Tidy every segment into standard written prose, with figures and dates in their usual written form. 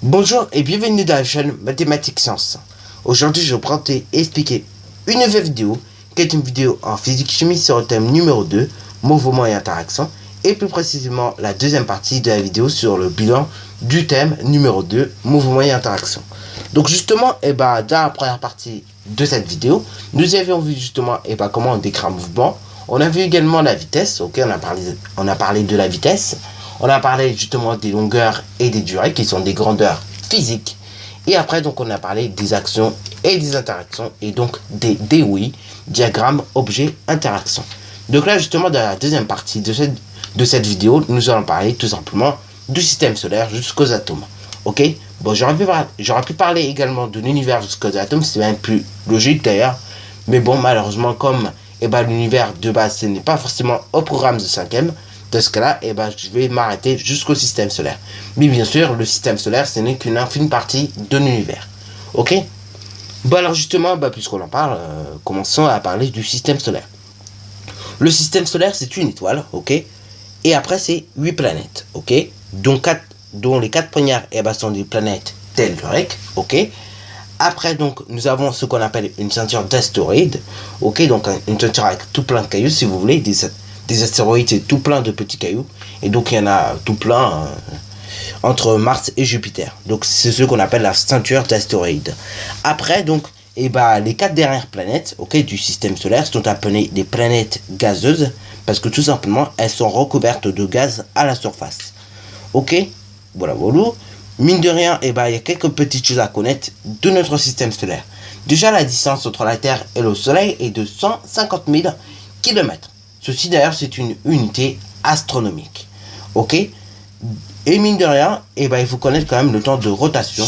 Bonjour et bienvenue dans la chaîne Mathématiques Sciences. Aujourd'hui, je vais vous expliquer une nouvelle vidéo qui est une vidéo en physique-chimie sur le thème numéro 2, mouvement et interaction, et plus précisément la deuxième partie de la vidéo sur le bilan du thème numéro 2, mouvement et interaction. Donc justement, dans la première partie de cette vidéo, nous avions vu justement comment on décrit un mouvement. On a vu également la vitesse, ok, on a parlé de la vitesse. On a parlé justement des longueurs et des durées qui sont des grandeurs physiques. Et après, donc, on a parlé des actions et des interactions et donc des DOI, diagramme, objet, interaction. Donc là, justement, dans la deuxième partie de cette vidéo, nous allons parler tout simplement du système solaire jusqu'aux atomes. Ok. Bon, j'aurais pu parler également de l'univers jusqu'aux atomes, c'est même plus logique d'ailleurs. Mais bon, malheureusement, comme l'univers de base, ce n'est pas forcément au programme de 5e. De ce cas-là, je vais m'arrêter jusqu'au système solaire. Mais bien sûr, le système solaire, ce n'est qu'une infime partie de l'univers. Ok. Bon, alors justement, puisqu'on en parle, commençons à parler du système solaire. Le système solaire, c'est une étoile, ok. Et après, c'est 8 planètes, ok. Dont les 4 premières, sont des planètes telluriques, ok. Après, donc, nous avons ce qu'on appelle une ceinture d'astéroïdes, ok. Donc, une ceinture avec tout plein de cailloux, si vous voulez, des astéroïdes, c'est tout plein de petits cailloux. Et donc, il y en a tout plein entre Mars et Jupiter. Donc, c'est ce qu'on appelle la ceinture d'astéroïdes. Après, donc, les 4 dernières planètes, ok, du système solaire sont appelées des planètes gazeuses parce que tout simplement, elles sont recouvertes de gaz à la surface. Ok, voilà. Mine de rien, il y a quelques petites choses à connaître de notre système solaire. Déjà, la distance entre la Terre et le Soleil est de 150 000 km. Ceci d'ailleurs, c'est une unité astronomique. Ok. Et mine de rien, il faut connaître quand même le temps de rotation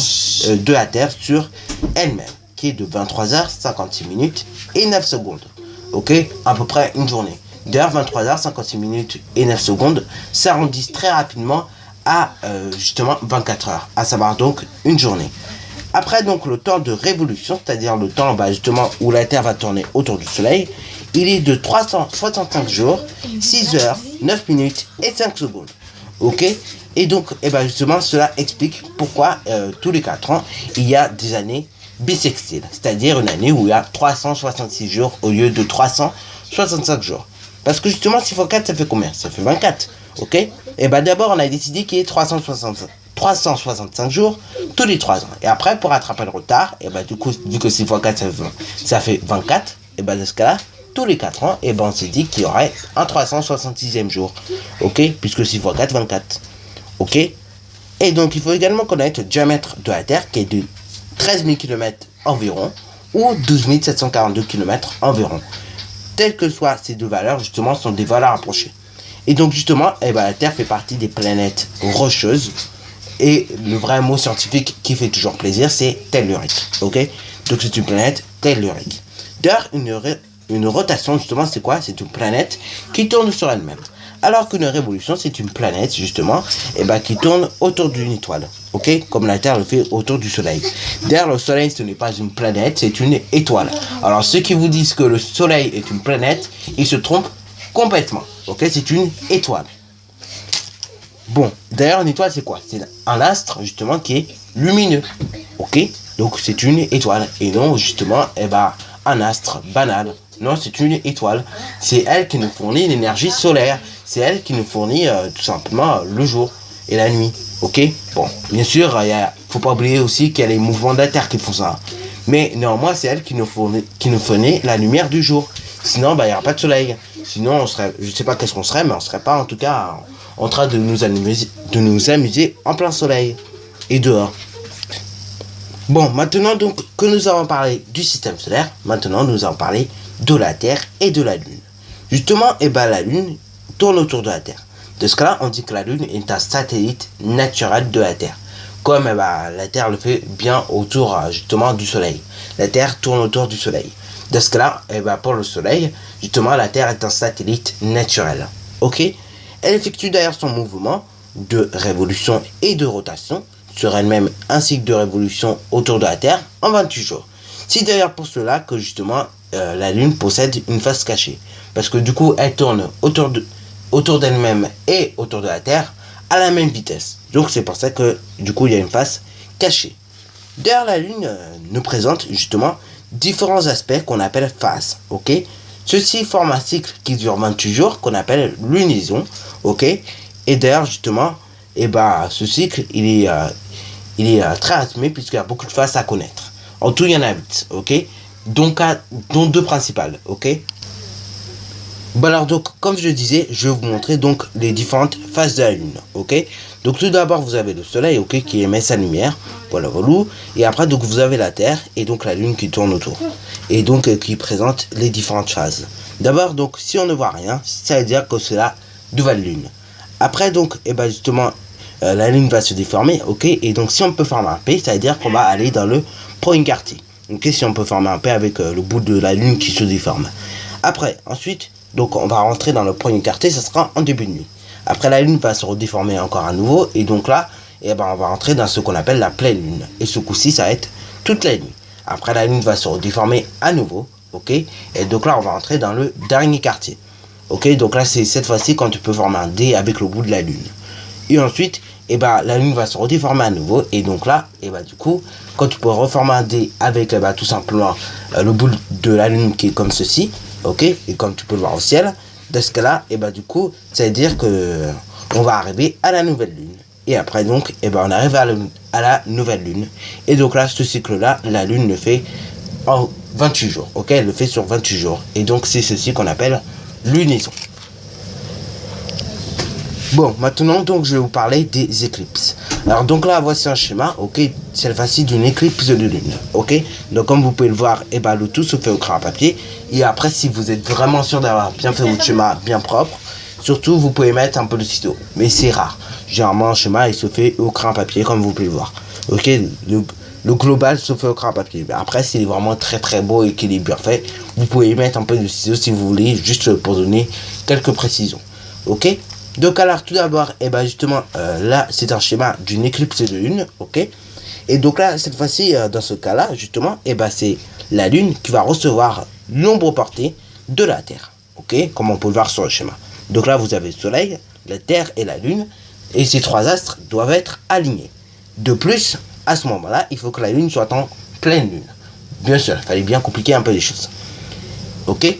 de la Terre sur elle-même, qui est de 23h56 minutes et 9 secondes. Ok, à peu près une journée. D'ailleurs, 23h56 minutes et 9 secondes s'arrondissent très rapidement à justement 24 heures, à savoir donc une journée. Après donc le temps de révolution, c'est-à-dire le temps justement où la Terre va tourner autour du Soleil, il est de 365 jours, 6 heures, 9 minutes et 5 secondes. Ok. Et donc, justement, cela explique pourquoi tous les 4 ans, il y a des années bissextiles. C'est-à-dire une année où il y a 366 jours au lieu de 365 jours. Parce que justement, 6 x 4, ça fait combien? Ça fait 24. Ok. Et d'abord, on a décidé qu'il y ait 365 jours tous les 3 ans. Et après, pour rattraper le retard, du coup, vu que 6 x 4, ça fait 24, dans ce cas-là, tous les 4 ans, on s'est dit qu'il y aurait un 366e jour. Ok, puisque 6 x 4, 24. Ok. Et donc, il faut également connaître le diamètre de la Terre, qui est de 13 000 km environ, ou 12 742 km environ. Telles que soient ces deux valeurs, justement, sont des valeurs approchées. Et donc, justement, la Terre fait partie des planètes rocheuses. Et le vrai mot scientifique qui fait toujours plaisir, c'est tellurique. Ok. Donc, c'est une planète tellurique. D'ailleurs, une rotation, justement, c'est quoi? C'est une planète qui tourne sur elle-même. Alors qu'une révolution, c'est une planète, justement, qui tourne autour d'une étoile. Ok? Comme la Terre le fait autour du Soleil. D'ailleurs, le Soleil, ce n'est pas une planète, c'est une étoile. Alors, ceux qui vous disent que le Soleil est une planète, ils se trompent complètement. Ok? C'est une étoile. Bon, d'ailleurs, une étoile, c'est quoi? C'est un astre, justement, qui est lumineux. Ok? Donc, c'est une étoile. Et non, justement, un astre banal. Non, c'est une étoile. C'est elle qui nous fournit l'énergie solaire. C'est elle qui nous fournit tout simplement le jour et la nuit. Ok. Bon, bien sûr, faut pas oublier aussi qu'il y a les mouvements de la Terre qui font ça. Mais néanmoins, c'est elle qui nous fournit la lumière du jour. Sinon, il n'y aura pas de soleil. Sinon, on serait, je sais pas qu'est-ce qu'on serait, mais on serait pas en tout cas en train de nous amuser en plein soleil et dehors. Bon, maintenant donc que nous avons parlé du système solaire, maintenant nous allons parler de la Terre et de la Lune. Justement, la Lune tourne autour de la Terre. De ce cas-là, on dit que la Lune est un satellite naturel de la Terre. Comme la Terre le fait bien autour justement du Soleil. La Terre tourne autour du Soleil. De ce cas-là, pour le Soleil, justement, la Terre est un satellite naturel. Ok. Elle effectue d'ailleurs son mouvement de révolution et de rotation sur elle-même un cycle de révolution autour de la Terre en 28 jours. C'est d'ailleurs pour cela que justement la Lune possède une face cachée. Parce que du coup, elle tourne autour d'elle-même et autour de la Terre à la même vitesse. Donc c'est pour ça que du coup, il y a une face cachée. D'ailleurs, la Lune nous présente justement différents aspects qu'on appelle phases, ok. Ceci forme un cycle qui dure 28 jours qu'on appelle lunaison, ok. Et d'ailleurs, justement, ce cycle, il est très rythmé puisqu'il y a beaucoup de phases à connaître. En tout, il y en a 8, ok. Dont 2 principales, ok. Bon alors donc, comme je le disais, je vais vous montrer donc les différentes phases de la Lune, ok. Donc tout d'abord, vous avez le Soleil, ok, qui émet sa lumière, voilà. Et après, donc vous avez la Terre et donc la Lune qui tourne autour. Et donc qui présente les différentes phases. D'abord, donc, si on ne voit rien, ça veut dire que c'est la nouvelle Lune. Après, donc, justement, la Lune va se déformer, ok. Et donc, si on peut former un P, ça veut dire qu'on va aller dans le point quartier. Ok, si on peut former un P avec le bout de la Lune qui se déforme. Après, ensuite, donc on va rentrer dans le premier quartier, ça sera en début de nuit. Après, la Lune va se redéformer encore à nouveau. Et donc là, on va rentrer dans ce qu'on appelle la pleine Lune. Et ce coup-ci, ça va être toute la nuit. Après, la Lune va se redéformer à nouveau. Ok. Et donc là, on va rentrer dans le dernier quartier. Ok. Donc là, c'est cette fois-ci quand tu peux former un D avec le bout de la Lune. Et ensuite, la Lune va se redéformer à nouveau. Et donc là, du coup, quand tu peux reformer un D avec tout simplement le bout de la Lune qui est comme ceci. Ok, et comme tu peux le voir au ciel, dans ce cas-là, du coup, ça veut dire que on va arriver à la nouvelle lune. Et après, donc, on arrive à la nouvelle lune. Et donc là, ce cycle-là, la lune le fait en 28 jours. Ok, elle le fait sur 28 jours. Et donc, c'est ceci qu'on appelle lunaison. Bon, maintenant, donc, je vais vous parler des éclipses. Alors, donc là, voici un schéma, ok, c'est facile d'une éclipse de lune, ok. Donc, comme vous pouvez le voir, le tout se fait au crayon à papier. Et après, si vous êtes vraiment sûr d'avoir bien fait votre schéma bien propre, surtout, vous pouvez mettre un peu de stylo. Mais c'est rare. Généralement, un schéma, il se fait au crayon à papier, comme vous pouvez le voir. Ok, le global se fait au crayon à papier. Mais après, s'il est vraiment très très beau et qu'il est bien fait, vous pouvez mettre un peu de stylo si vous voulez, juste pour donner quelques précisions. Ok. Donc alors tout d'abord, justement, là c'est un schéma d'une éclipse de lune, ok. Et donc là, cette fois-ci, dans ce cas-là, justement, c'est la lune qui va recevoir l'ombre portée de la Terre, ok, comme on peut le voir sur le schéma. Donc là, vous avez le Soleil, la Terre et la Lune, et ces 3 astres doivent être alignés. De plus, à ce moment-là, il faut que la Lune soit en pleine lune. Bien sûr, il fallait bien compliquer un peu les choses, ok.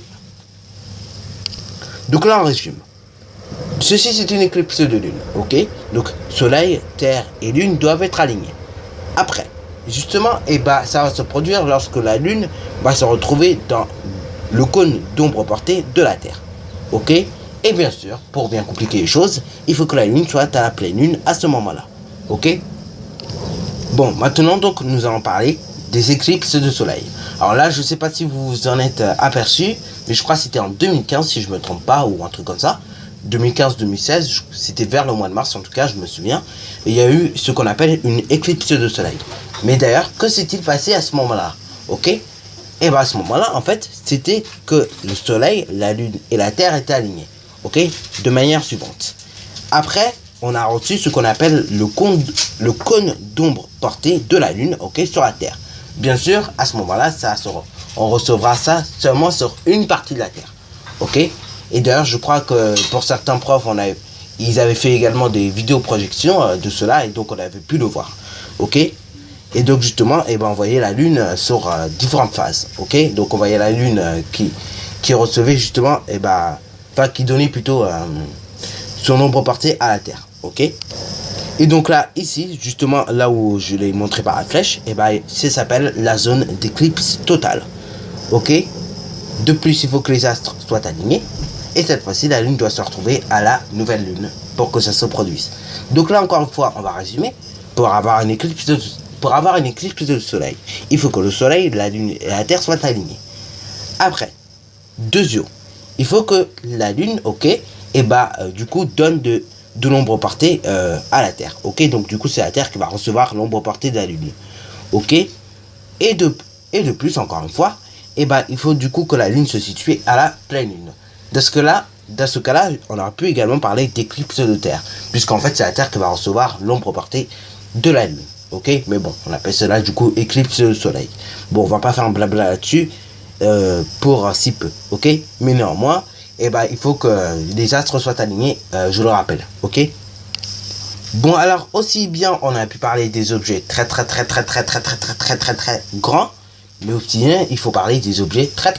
Donc là, on résume. Ceci, c'est une éclipse de lune, ok. Donc, Soleil, Terre et Lune doivent être alignés. Après, justement, ça va se produire lorsque la Lune va se retrouver dans le cône d'ombre portée de la Terre, ok. Et bien sûr, pour bien compliquer les choses, il faut que la Lune soit à la pleine Lune à ce moment-là, ok. Bon, maintenant, donc, nous allons parler des éclipses de Soleil. Alors là, je ne sais pas si vous vous en êtes aperçu, mais je crois que c'était en 2015, si je ne me trompe pas, ou un truc comme ça. 2015-2016, c'était vers le mois de mars en tout cas, je me souviens. Et il y a eu ce qu'on appelle une éclipse de soleil. Mais d'ailleurs, que s'est-il passé à ce moment-là? Ok. Et à ce moment-là, en fait, c'était que le soleil, la lune et la terre étaient alignés. Ok. De manière suivante. Après, on a reçu ce qu'on appelle le cône d'ombre porté de la lune, ok, sur la terre. Bien sûr, à ce moment-là, on recevra ça seulement sur une partie de la terre. Ok. Et d'ailleurs, je crois que pour certains profs, ils avaient fait également des vidéoprojections de cela, et donc on avait pu le voir. Ok. Et donc justement, on voyait la lune sur différentes phases. Ok. Donc on voyait la lune qui recevait justement, qui donnait plutôt son ombre portée à la Terre. Ok. Et donc là, ici, justement, là où je l'ai montré par la flèche, ça s'appelle la zone d'éclipse totale. Ok. De plus, il faut que les astres soient alignés. Et cette fois-ci, la Lune doit se retrouver à la nouvelle Lune pour que ça se produise. Donc là, encore une fois, on va résumer. Pour avoir une éclipse de Soleil, il faut que le Soleil, la Lune et la Terre soient alignés. Après, deuxièmement, il faut que la Lune, ok, du coup, donne de l'ombre portée à la Terre. Ok, donc du coup, c'est la Terre qui va recevoir l'ombre portée de la Lune. Ok, et de plus, encore une fois, il faut du coup que la Lune se situe à la pleine Lune. Dans ce cas-là, on aurait pu également parler d'éclipse de Terre, puisqu'en fait, c'est la Terre qui va recevoir l'ombre portée de la Lune. Ok, mais bon, on appelle cela du coup éclipse de Soleil. Bon, on va pas faire un blabla là-dessus pour si peu. Ok, mais néanmoins, il faut que les astres soient alignés, je le rappelle. Ok. Bon, alors aussi bien on a pu parler des objets très grands, mais aussi bien il faut parler des objets très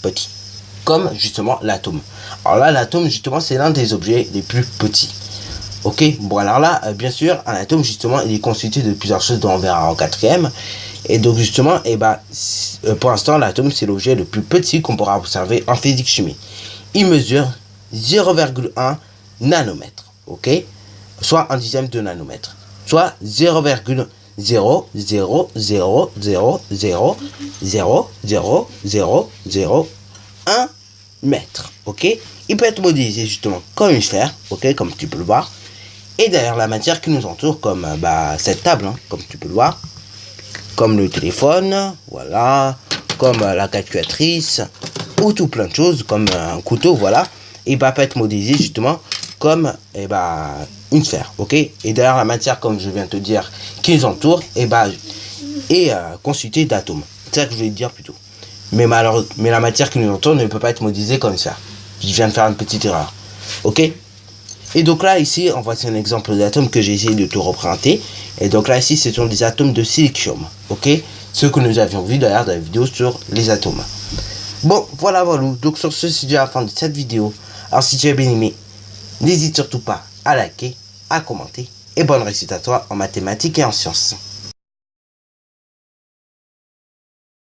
petits, comme justement l'atome. Alors là, l'atome justement c'est l'un des objets les plus petits. Ok, bon alors là, bien sûr, un atome justement il est constitué de plusieurs choses dont on verra en quatrième. Et donc justement, pour l'instant l'atome c'est l'objet le plus petit qu'on pourra observer en physique-chimie. Il mesure 0,1 nanomètre, ok, soit un dixième de nanomètre, soit 0,00000000001 mètre, ok. Il peut être modélisé justement comme une sphère, ok, comme tu peux le voir. Et derrière la matière qui nous entoure, comme cette table, hein, comme tu peux le voir, comme le téléphone, voilà, comme la calculatrice, ou tout plein de choses, comme un couteau, voilà, et peut être modélisé justement comme une sphère, ok. Et derrière la matière, comme je viens de te dire, qui nous entoure, est constituée d'atomes. C'est ça que je voulais te dire plutôt. Mais la matière qui nous entoure ne peut pas être modélisée comme une sphère. Je viens de faire une petite erreur, ok. Et donc là, ici, on voit un exemple d'atome que j'ai essayé de te représenter. Et donc là, ici, ce sont des atomes de silicium. Ok, ce que nous avions vu d'ailleurs dans la vidéo sur les atomes. Bon, voilà. Donc sur ce, c'est déjà la fin de cette vidéo. Alors si tu as bien aimé, n'hésite surtout pas à liker, à commenter. Et bonne réussite à toi en mathématiques et en sciences.